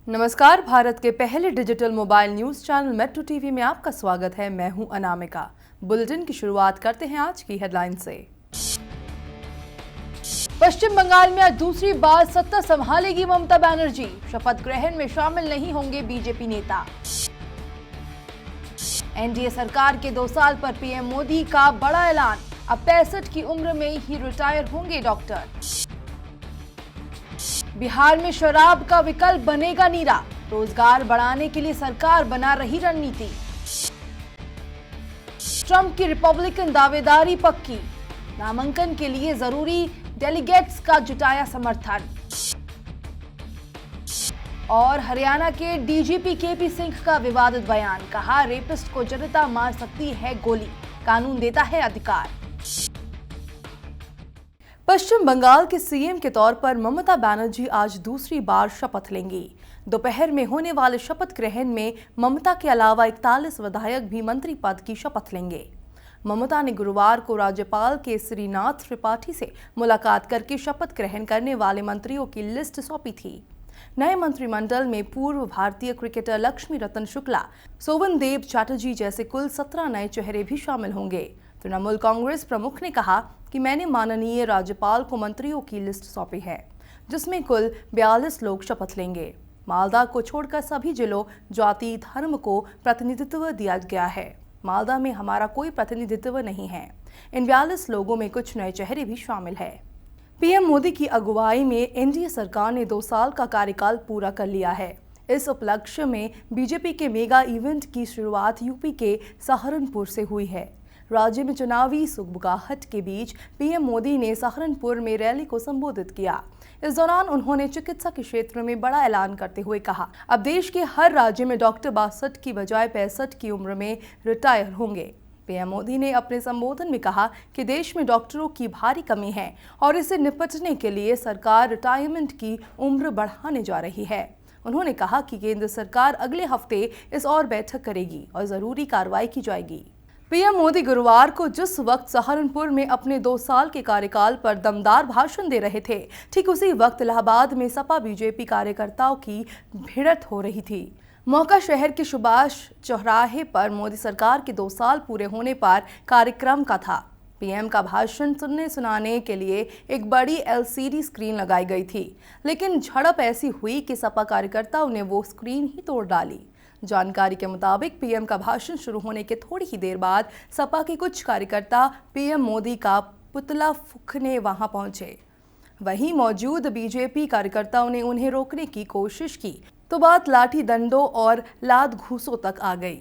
नमस्कार, भारत के पहले digital mobile news channel metro TV में आपका स्वागत है। मैं हूं अनामिका। बुलेटिन की शुरुआत करते हैं आज की हेडलाइन से। पश्चिम बंगाल में आज दूसरी बार सत्ता संभालेगी ममता बनर्जी। शपथ ग्रहण में शामिल नहीं होंगे बीजेपी नेता। एनडीए सरकार के 2 साल पर पीएम मोदी का बड़ा ऐलान। अब 65 की उम्र में ही रिटायर होंगे डॉक्टर। बिहार में शराब का विकल्प बनेगा नीरा। रोजगार बढ़ाने के लिए सरकार बना रही रणनीति। ट्रंप की रिपब्लिकन दावेदारी पक्की। नामांकन के लिए जरूरी डेलीगेट्स का जुटाया समर्थन। और हरियाणा के डीजीपी केपी सिंह का विवादित बयान। कहा, रेपिस्ट को जनता मार सकती है गोली, कानून देता है अधिकार। पश्चिम बंगाल के सीएम के तौर पर ममता बनर्जी आज दूसरी बार शपथ लेंगी। दोपहर में होने वाले शपथ ग्रहण में ममता के अलावा 41 विधायक भी मंत्री पद की शपथ लेंगे। ममता ने गुरुवार को राज्यपाल केसरीनाथ त्रिपाठी से मुलाकात करके शपथ ग्रहण करने वाले मंत्रियों की लिस्ट सौंपी थी। नए मंत्रिमंडल में पूर्व भारतीय क्रिकेटर लक्ष्मी रतन शुक्ला, सोवनदेव चैटर्जी जैसे कुल 17 नए चेहरे भी शामिल होंगे। तृणमूल कांग्रेस प्रमुख ने कहा कि मैंने माननीय राज्यपाल को मंत्रियों की लिस्ट सौंपी है, जिसमें कुल 42 लोग शपथ लेंगे। मालदा को छोड़कर सभी जिलों, जाति, धर्म को प्रतिनिधित्व दिया गया है। मालदा में हमारा कोई प्रतिनिधित्व नहीं है। इन 42 लोगों में कुछ नए चेहरे भी शामिल है। पीएम मोदी की अगुवाई में एनडीए सरकार ने 2 साल का कार्यकाल पूरा कर लिया है। इस उपलक्ष्य में बीजेपी के मेगा इवेंट की शुरुआत यूपी के सहारनपुर से हुई है। राज्य में चुनावी सुगबुगाहट के बीच पीएम मोदी ने सहारनपुर में रैली को संबोधित किया। इस दौरान उन्होंने चिकित्सा के क्षेत्र में बड़ा ऐलान करते हुए कहा, अब देश के हर राज्य में डॉक्टर 62 की बजाय 65 की उम्र में रिटायर होंगे। पीएम मोदी ने अपने संबोधन में कहा कि देश में डॉक्टरों की भारी कमी है और इससे निपटने के लिए सरकार रिटायरमेंट की उम्र बढ़ाने जा रही है। उन्होंने कहा कि केंद्र सरकार अगले हफ्ते इस और बैठक करेगी और जरूरी कार्रवाई की जाएगी। पीएम मोदी गुरुवार को जिस वक्त सहारनपुर में अपने 2 साल के कार्यकाल पर दमदार भाषण दे रहे थे, ठीक उसी वक्त इलाहाबाद में सपा बीजेपी कार्यकर्ताओं की भिड़ंत हो रही थी। मौका शहर के सुभाष चौराहे पर मोदी सरकार के 2 साल पूरे होने पर कार्यक्रम का था। पीएम का भाषण सुनने सुनाने के लिए एक बड़ी एलसीडी स्क्रीन लगाई गई थी, लेकिन झड़प ऐसी हुई कि सपा कार्यकर्ताओं ने वो स्क्रीन ही तोड़ डाली। जानकारी के मुताबिक पीएम का भाषण शुरू होने के थोड़ी ही देर बाद सपा के कुछ कार्यकर्ता पीएम मोदी का पुतला फूंकने वहां पहुंचे। वहीं मौजूद बीजेपी कार्यकर्ताओं ने उन्हें रोकने की कोशिश की तो बात लाठी डंडों और लात घूंसों तक आ गई।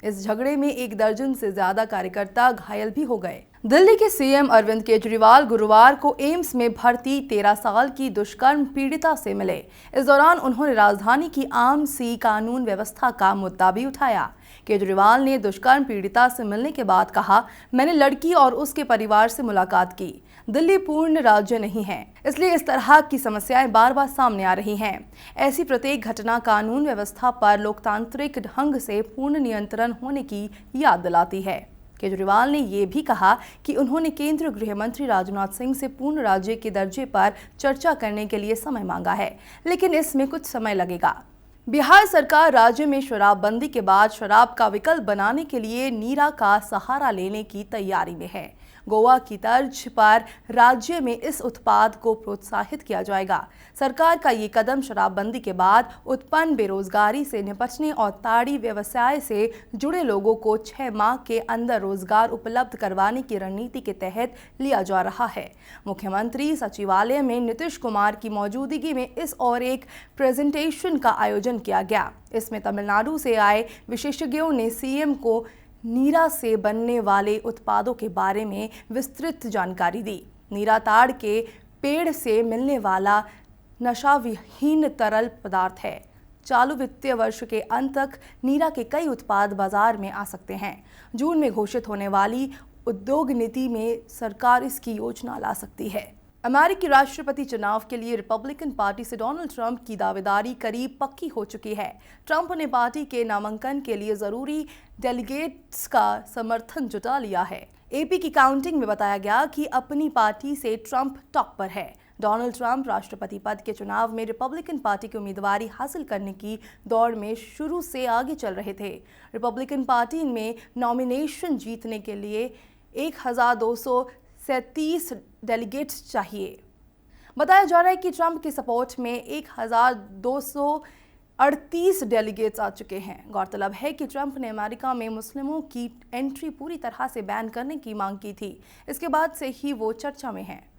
इस झगड़े में 1 दर्जन से ज्यादा कार्यकर्ता घायल भी हो गए। दिल्ली के सीएम अरविंद केजरीवाल गुरुवार को एम्स में भर्ती 13 साल की दुष्कर्म पीड़िता से मिले। इस दौरान उन्होंने राजधानी की आम सी कानून व्यवस्था का मुद्दा भी उठाया। केजरीवाल ने दुष्कर्म पीड़िता से मिलने के बाद कहा, मैंने लड़की और उसके परिवार से मुलाकात की। दिल्ली पूर्ण राज्य नहीं है, इसलिए इस तरह की समस्याएं बार बार सामने आ रही हैं। ऐसी प्रत्येक घटना कानून व्यवस्था पर लोकतांत्रिक ढंग से पूर्ण नियंत्रण होने की याद दिलाती है। केजरीवाल ने ये भी कहा कि उन्होंने केंद्रीय गृह मंत्री राजनाथ सिंह से पूर्ण राज्य के दर्जे पर चर्चा करने के लिए समय मांगा है, लेकिन इसमें कुछ समय लगेगा। बिहार सरकार राज्य में शराबबंदी के बाद शराब का विकल्प बनाने के लिए नीरा का सहारा लेने की तैयारी में है। गोवा की तर्ज पर राज्य में इस उत्पाद को प्रोत्साहित किया जाएगा। सरकार का ये कदम शराबबंदी के बाद उत्पन्न बेरोजगारी से निपटने और ताड़ी व्यवसाय से जुड़े लोगों को 6 माह के अंदर रोजगार उपलब्ध करवाने की रणनीति के तहत लिया जा रहा है। मुख्यमंत्री सचिवालय में नीतीश कुमार की मौजूदगी में इस और एक प्रेजेंटेशन का आयोजन किया गया। इसमें तमिलनाडु से आए विशेषज्ञों ने सीएम को नीरा से बनने वाले उत्पादों के बारे में विस्तृत जानकारी दी। नीरा ताड़ के पेड़ से मिलने वाला नशाविहीन तरल पदार्थ है। चालू वित्तीय वर्ष के अंत तक नीरा के कई उत्पाद बाजार में आ सकते हैं। जून में घोषित होने वाली उद्योग नीति में सरकार इसकी योजना ला सकती है। अमेरिकी राष्ट्रपति चुनाव के लिए रिपब्लिकन पार्टी से डोनाल्ड ट्रंप की दावेदारी करीब पक्की हो चुकी है। ट्रंप ने पार्टी के नामांकन के लिए जरूरी डेलीगेट्स का समर्थन जुटा लिया है। एपी की काउंटिंग में बताया गया कि अपनी पार्टी से ट्रंप टॉप पर है। डोनाल्ड ट्रंप राष्ट्रपति पद के चुनाव में रिपब्लिकन पार्टी की उम्मीदवारी हासिल करने की दौड़ में शुरू से आगे चल रहे थे। रिपब्लिकन पार्टी में नॉमिनेशन जीतने के लिए 1237 डेलीगेट्स चाहिए। बताया जा रहा है कि ट्रंप के सपोर्ट में 1238 डेलीगेट्स आ चुके हैं। गौरतलब है कि ट्रंप ने अमेरिका में मुस्लिमों की एंट्री पूरी तरह से बैन करने की मांग की थी। इसके बाद से ही वो चर्चा में हैं।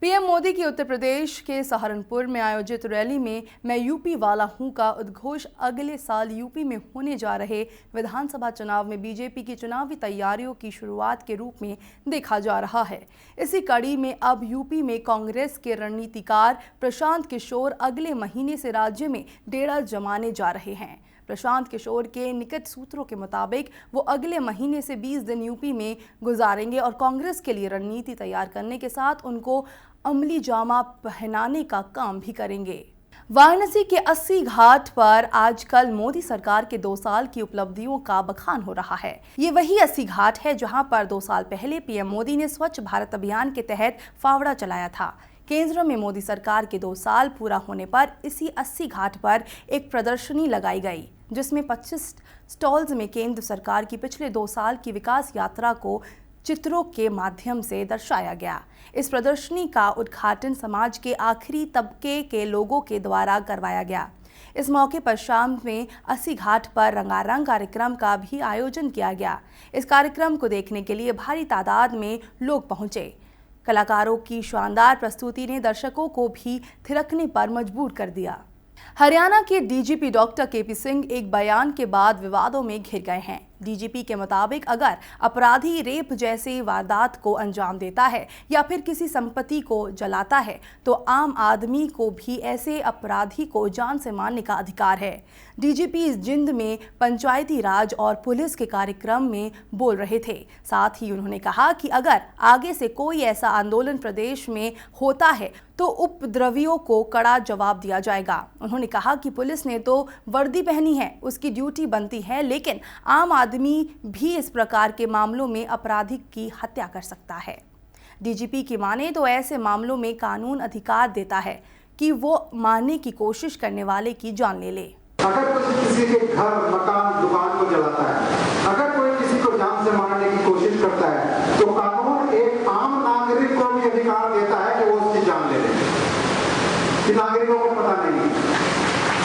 पीएम मोदी की उत्तर प्रदेश के सहारनपुर में आयोजित रैली में मैं यूपी वाला हूं का उद्घोष अगले साल यूपी में होने जा रहे विधानसभा चुनाव में बीजेपी की चुनावी तैयारियों की शुरुआत के रूप में देखा जा रहा है। इसी कड़ी में अब यूपी में कांग्रेस के रणनीतिकार प्रशांत किशोर अगले महीने से राज्य में डेरा जमाने जा रहे हैं। प्रशांत किशोर के निकट सूत्रों के मुताबिक वो अगले महीने से 20 दिन यूपी में गुजारेंगे और कांग्रेस के लिए रणनीति तैयार करने के साथ उनको अमली जामा पहनाने का काम भी करेंगे। वाराणसी के 80 घाट पर आजकल मोदी सरकार के 2 साल की उपलब्धियों का बखान हो रहा है। ये वही 80 घाट है जहां पर 2 साल पहले पीएम मोदी ने स्वच्छ भारत अभियान के तहत फावड़ा चलाया था। केंद्र में मोदी सरकार के 2 साल पूरा होने पर इसी 80 घाट पर एक प्रदर्शनी लगाई गई, जिसमें 25 स्टॉल्स में केंद्र सरकार की पिछले 2 साल की विकास यात्रा को चित्रों के माध्यम से दर्शाया गया। इस प्रदर्शनी का उद्घाटन समाज के आखिरी तबके के लोगों के द्वारा करवाया गया। इस मौके पर शाम में 80 घाट पर रंगारंग कार्यक्रम का भी आयोजन किया गया। इस कार्यक्रम को देखने के लिए भारी तादाद में लोग पहुंचे। कलाकारों की शानदार प्रस्तुति ने दर्शकों को भी थिरकने पर मजबूर कर दिया। हरियाणा के डीजीपी डॉक्टर केपी सिंह एक बयान के बाद विवादों में घिर गए हैं। डीजीपी के मुताबिक अगर अपराधी रेप जैसी वारदात को अंजाम देता है या फिर किसी संपत्ति को जलाता है तो आम आदमी को भी ऐसे अपराधी को जान से मारने का अधिकार है। डीजीपी इस जिंद में पंचायती राज और पुलिस के कार्यक्रम में बोल रहे थे। साथ ही उन्होंने कहा कि अगर आगे से कोई ऐसा आंदोलन प्रदेश में होता है तो उपद्रवियों को कड़ा जवाब दिया जाएगा। उन्होंने कहा कि पुलिस ने तो वर्दी पहनी है, उसकी ड्यूटी बनती है, लेकिन आम आदमी भी इस प्रकार के मामलों में अपराधी की हत्या कर सकता है। डीजीपी की माने तो ऐसे मामलों में कानून अधिकार देता है कि वो मारने की कोशिश करने वाले की जान ले ले। अगर कोई किसी के घर, मकान, दुकान को जलाता है, अगर कोई किसी को जान से मारने की कोशिश करता है तो कानून एक आम नागरिक को भी अधिकार देता है कि वो उसकी जान ले ले। कि नागरिकों को पता नहीं,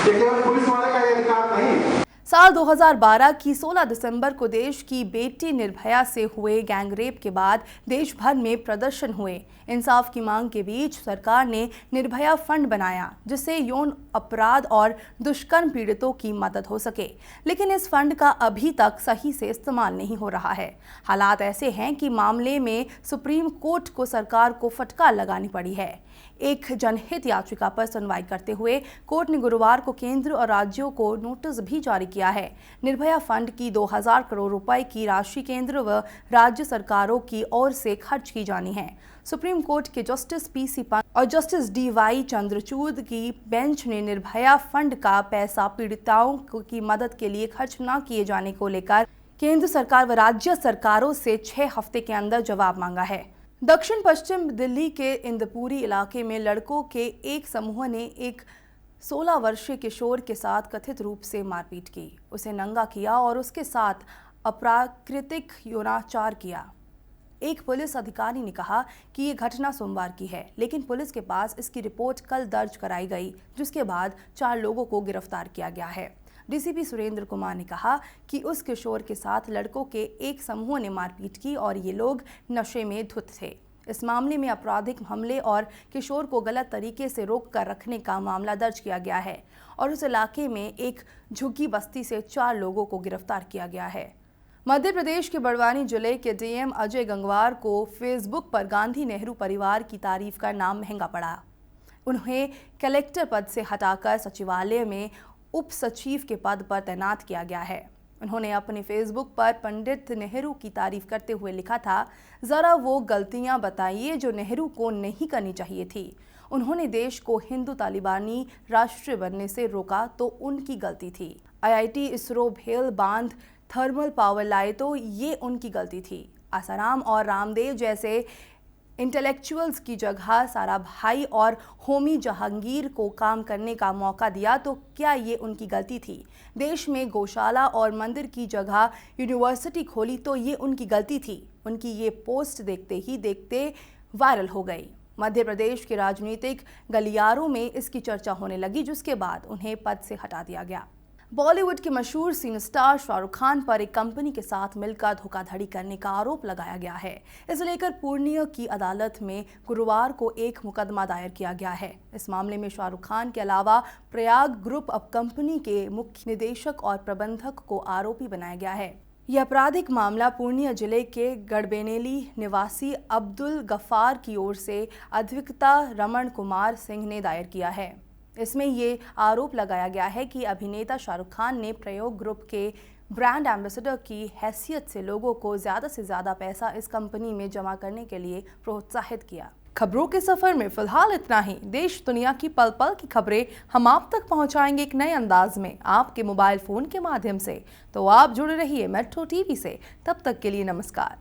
ये केवल पुलिस वाले का ये अधिकार नहीं। साल 2012 की 16 दिसंबर को देश की बेटी निर्भया से हुए गैंगरेप के बाद देश भर में प्रदर्शन हुए। इंसाफ की मांग के बीच सरकार ने निर्भया फंड बनाया, जिससे यौन अपराध और दुष्कर्म पीड़ितों की मदद हो सके। लेकिन इस फंड का अभी तक सही से इस्तेमाल नहीं हो रहा है। हालात ऐसे हैं कि मामले में सुप्रीम कोर्ट को सरकार को फटकार लगानी पड़ी है। एक जनहित याचिका पर सुनवाई करते हुए कोर्ट ने गुरुवार को केंद्र और राज्यों को नोटिस भी जारी किया है। निर्भया फंड की 2000 करोड़ रुपए की राशि केंद्र व राज्य सरकारों की ओर से खर्च की जानी है। सुप्रीम कोर्ट के जस्टिस पीसी पंत और जस्टिस डीवाई चंद्रचूड़ की बेंच ने निर्भया फंड का पैसा पीड़िताओं की मदद के लिए खर्च न किए जाने को लेकर केंद्र सरकार व राज्य सरकारों से 6 हफ्ते के अंदर जवाब मांगा है। दक्षिण पश्चिम दिल्ली के इंदपुरी इलाके में लड़कों के एक समूह ने एक 16 वर्षीय किशोर के साथ कथित रूप से मारपीट की, उसे नंगा किया और उसके साथ अप्राकृतिक यौनाचार किया। एक पुलिस अधिकारी ने कहा कि ये घटना सोमवार की है, लेकिन पुलिस के पास इसकी रिपोर्ट कल दर्ज कराई गई, जिसके बाद 4 लोगों को गिरफ्तार किया गया है। डीसीपी सुरेंद्र कुमार ने कहा कि उस किशोर के साथ लड़कों के एक समूह ने मारपीट की और ये लोग नशे में धुत थे। इस मामले में आपराधिक हमले और किशोर को गलत तरीके से रोक कर रखने का मामला दर्ज किया गया है और उस इलाके में एक झुग्गी बस्ती से 4 लोगों को गिरफ्तार किया गया है। मध्य प्रदेश के बड़वानी जिले के डीएम अजय गंगवार को फेसबुक पर गांधी नेहरू परिवार की तारीफ का नाम महंगा पड़ा। उन्हें कलेक्टर पद से हटाकर सचिवालय में उप सचिव के पद पर तैनात किया गया है। उन्होंने अपने फेसबुक पर पंडित नेहरू की तारीफ करते हुए लिखा था, जरा वो गलतियां बताइए जो नेहरू को नहीं करनी चाहिए थी। उन्होंने देश को हिंदू तालिबानी राष्ट्र बनने से रोका तो उनकी गलती थी। आईआईटी, इसरो, भेल बांध, थर्मल पावर लाए तो ये उनकी गलती थी। आसाराम और रामदेव जैसे इंटेलेक्चुअल्स की जगह साराभाई और होमी जहांगीर को काम करने का मौका दिया तो क्या ये उनकी गलती थी? देश में गौशाला और मंदिर की जगह यूनिवर्सिटी खोली तो ये उनकी गलती थी? उनकी ये पोस्ट देखते ही देखते वायरल हो गई। मध्य प्रदेश के राजनीतिक गलियारों में इसकी चर्चा होने लगी, जिसके बाद उन्हें पद से हटा दिया गया। बॉलीवुड के मशहूर सिने स्टार शाहरुख खान पर एक कंपनी के साथ मिलकर धोखाधड़ी करने का आरोप लगाया गया है। इसे लेकर पूर्णिया की अदालत में गुरुवार को एक मुकदमा दायर किया गया है। इस मामले में शाहरुख खान के अलावा प्रयाग ग्रुप ऑफ कंपनी के मुख्य निदेशक और प्रबंधक को आरोपी बनाया गया है। यह आपराधिक मामला पूर्णिया जिले के गड़बेनेली निवासी अब्दुल गफ्फार की ओर से अधिवक्ता रमन कुमार सिंह ने दायर किया है। इसमें ये आरोप लगाया गया है कि अभिनेता शाहरुख खान ने प्रयोग ग्रुप के ब्रांड एम्बेसडर की हैसियत से लोगों को ज़्यादा से ज़्यादा पैसा इस कंपनी में जमा करने के लिए प्रोत्साहित किया। खबरों के सफ़र में फिलहाल इतना ही। देश दुनिया की पल पल की खबरें हम आप तक पहुंचाएंगे एक नए अंदाज में आपके मोबाइल फ़ोन के माध्यम से। तो आप जुड़े रहिए मेट्रो टीवी से। तब तक के लिए नमस्कार।